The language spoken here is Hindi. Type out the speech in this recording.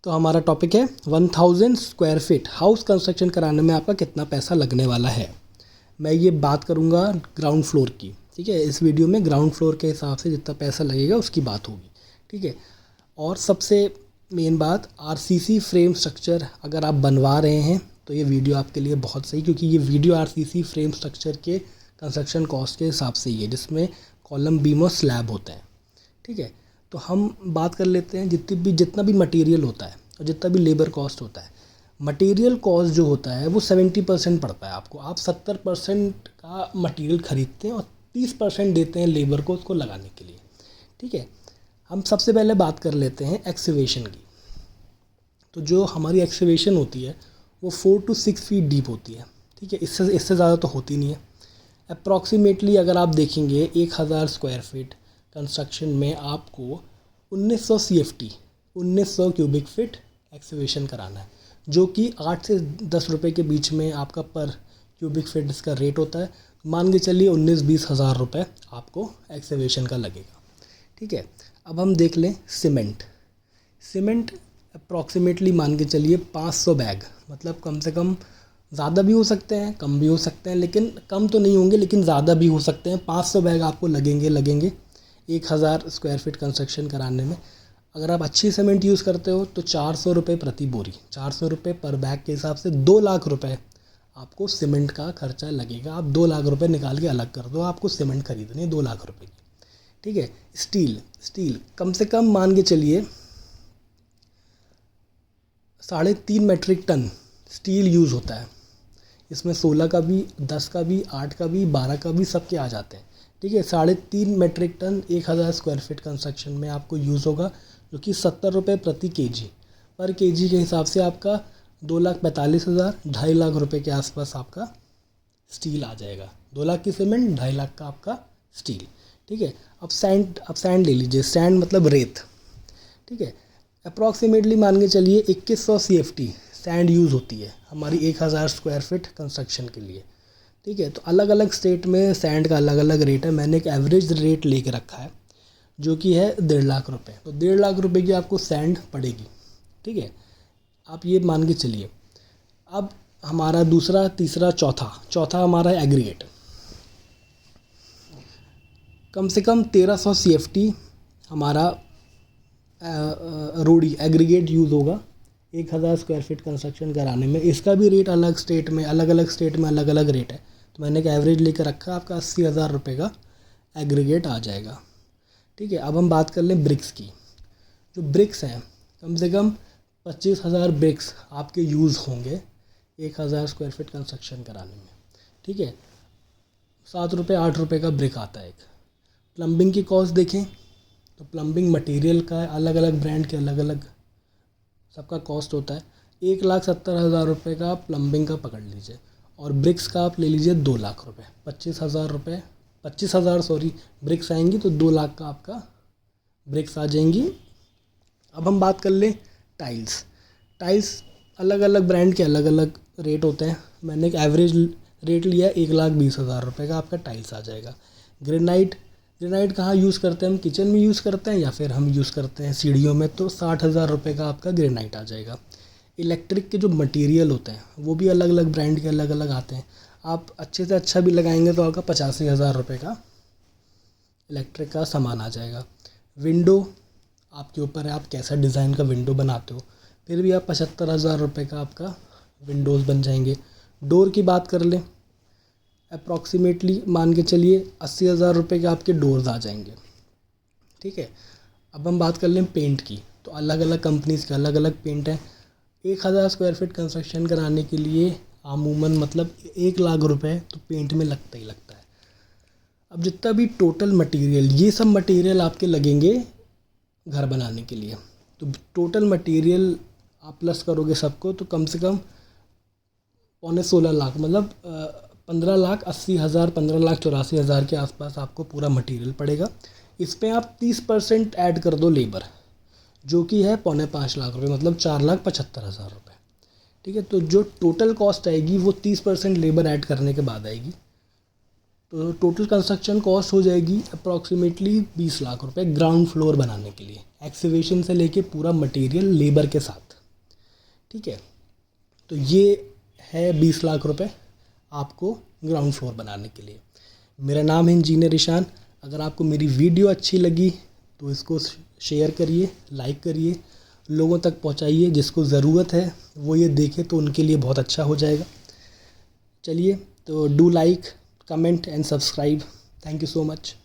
तो हमारा टॉपिक है 1000 स्क्वायर फीट हाउस कंस्ट्रक्शन कराने में आपका कितना पैसा लगने वाला है। मैं ये बात करूँगा ग्राउंड फ्लोर की, ठीक है। इस वीडियो में ग्राउंड फ्लोर के हिसाब से जितना पैसा लगेगा उसकी बात होगी, ठीक है। और सबसे मेन बात, आरसीसी फ्रेम स्ट्रक्चर अगर आप बनवा रहे हैं तो ये वीडियो आपके लिए बहुत सही, क्योंकि ये वीडियो आरसीसी फ्रेम स्ट्रक्चर के कंस्ट्रक्शन कॉस्ट के हिसाब से ही है, जिसमें कॉलम बीम और स्लैब होते हैं, ठीक है। तो हम बात कर लेते हैं जितना भी मटेरियल होता है और जितना भी लेबर कॉस्ट होता है। मटेरियल कॉस्ट जो होता है वो 70% पड़ता है आपको। आप 70% का मटेरियल खरीदते हैं और 30% देते हैं लेबर को उसको लगाने के लिए, ठीक है। हम सबसे पहले बात कर लेते हैं एक्सकेवेशन की। तो जो हमारी एक्सकेवेशन होती है वो 4 to 6 फीट डीप होती है, ठीक है। इससे ज़्यादा तो होती नहीं है। अप्रॉक्सीमेटली अगर आप देखेंगे 1000 स्क्वायर फीट कंस्ट्रक्शन में आपको 1900 CFT 1900 क्यूबिक फीट एक्सकेवेशन कराना है, जो कि 8 से 10 रुपये के बीच में आपका पर क्यूबिक फीट इसका रेट होता है। मान के चलिए 19-20 हज़ार रुपये आपको एक्सकेवेशन का लगेगा, ठीक है। अब हम देख लें सीमेंट अप्रॉक्सीमेटली मान के चलिए 500 बैग, मतलब कम से कम, ज़्यादा भी हो सकते हैं कम भी हो सकते हैं, लेकिन कम तो नहीं होंगे लेकिन ज़्यादा भी हो सकते हैं। 500 बैग आपको लगेंगे 1000 स्क्वायर फीट कंस्ट्रक्शन कराने में। अगर आप अच्छी सीमेंट यूज़ करते हो तो 400 रुपये प्रति बोरी, 400 रुपये पर बैग के हिसाब से 2 लाख रुपये आपको सीमेंट का खर्चा लगेगा। आप 2 लाख रुपये निकाल के अलग कर दो, आपको सीमेंट खरीदनी है 2 लाख रुपये की, ठीक है। स्टील कम से कम मान के चलिए 3.5 मेट्रिक टन स्टील यूज़ होता है। इसमें 16 का भी, 10 का भी, 8 का भी, 12 का भी, सबके आ जाते हैं, ठीक है। 3.5 metric ton 1000 square feet construction में आपको यूज़ होगा, जो कि 70 रुपये प्रति केजी पर केजी के हिसाब से आपका 2,45,000 2.5 लाख रुपये के आसपास आपका स्टील आ जाएगा। 2 लाख की सीमेंट, 2.5 लाख का आपका स्टील, ठीक है। अब सैंड ले लीजिए, सैंड मतलब रेत, ठीक है। अप्रॉक्सीमेटली मान के चलिए 2100 CFT सैंड यूज़ होती है हमारी 1000 स्क्वायर फीट कंस्ट्रक्शन के लिए, ठीक है। तो अलग अलग स्टेट में सैंड का अलग अलग रेट है। मैंने एक एवरेज रेट लेके रखा है जो कि है 1.5 लाख रुपये। तो 1.5 लाख रुपये की आपको सैंड पड़ेगी, ठीक है। आप ये मान के चलिए। अब हमारा दूसरा, तीसरा, चौथा हमारा एग्रीगेट। कम से कम 1300 CFT हमारा रोडी एग्रीगेट यूज़ होगा 1000 स्क्वायर फीट कंस्ट्रक्शन कराने में। इसका भी रेट अलग अलग स्टेट में अलग अलग रेट है। तो मैंने एक एवरेज लेकर रखा, आपका 80,000 रुपये का एग्रीगेट आ जाएगा, ठीक है। अब हम बात कर लें ब्रिक्स की। जो ब्रिक्स हैं, कम से कम 25,000 ब्रिक्स आपके यूज़ होंगे 1000 स्क्वायर फीट कंस्ट्रक्शन कराने में, ठीक है। 7 रुपये 8 रुपये का ब्रिक आता है एक। प्लम्बिंग की कॉस्ट देखें तो प्लम्बिंग मटेरियल का अलग अलग ब्रांड के अलग अलग सबका कॉस्ट होता है। 1,70,000 रुपये का प्लम्बिंग का पकड़ लीजिए, और ब्रिक्स का आप ले लीजिए 2 लाख रुपये। 25,000 ब्रिक्स आएंगी तो 2 लाख का आपका ब्रिक्स आ जाएंगी। अब हम बात कर लें टाइल्स अलग अलग ब्रांड के अलग अलग रेट होते हैं। मैंने एक एवरेज रेट लिया 1,20,000 रुपये का आपका टाइल्स आ जाएगा। ग्रेनाइट कहाँ यूज़ करते हैं हम? किचन में यूज़ करते हैं या फिर हम यूज़ करते हैं सीढ़ियों में, तो 60,000 रुपये का आपका ग्रेनाइट आ जाएगा। इलेक्ट्रिक के जो मटेरियल होते हैं वो भी अलग अलग ब्रांड के अलग अलग आते हैं। आप अच्छे से अच्छा भी लगाएंगे तो आपका 85,000 रुपये का इलेक्ट्रिक का सामान आ जाएगा। विंडो आपके ऊपर है, आप कैसा डिज़ाइन का विंडो बनाते हो, फिर भी आप 75,000 रुपये का आपका विंडोज़ बन जाएंगे। डोर की बात कर लें, अप्रॉक्सीमेटली मान के चलिए 80,000 रुपये के आपके डोर्स आ जाएंगे, ठीक है। अब हम बात कर लें पेंट की, तो अलग अलग कंपनीज़ के अलग अलग पेंट हैं। 1000 स्क्वायर फीट कंस्ट्रक्शन कराने के लिए अमूमन मतलब 1 लाख रुपये तो पेंट में लगता ही लगता है। अब जितना भी टोटल मटेरियल, ये सब मटेरियल आपके लगेंगे घर बनाने के लिए, तो टोटल मटेरियल आप प्लस करोगे सबको तो कम से कम 15 लाख, मतलब 15,80,000 15,84,000 के आसपास आपको पूरा मटेरियल पड़ेगा। इस पे आप 30% ऐड कर दो लेबर, जो कि है 4.25 लाख रुपये, मतलब 4,75,000 रुपये, ठीक है। तो जो टोटल कॉस्ट आएगी वो 30% लेबर ऐड करने के बाद आएगी। तो टोटल कंस्ट्रक्शन कॉस्ट हो जाएगी अप्रॉक्सीमेटली 20 लाख रुपये ग्राउंड फ्लोर बनाने के लिए, एक्सकेवेशन से लेके पूरा मटेरियल लेबर के साथ। ठीक है। तो ये है 20 लाख रुपए आपको ग्राउंड फ्लोर बनाने के लिए। मेरा नाम है इंजीनियर ईशान। अगर आपको मेरी वीडियो अच्छी लगी तो इसको शेयर करिए, लाइक करिए, लोगों तक पहुंचाइए, जिसको ज़रूरत है वो ये देखे तो उनके लिए बहुत अच्छा हो जाएगा। चलिए, तो do like, comment and subscribe. Thank you so much.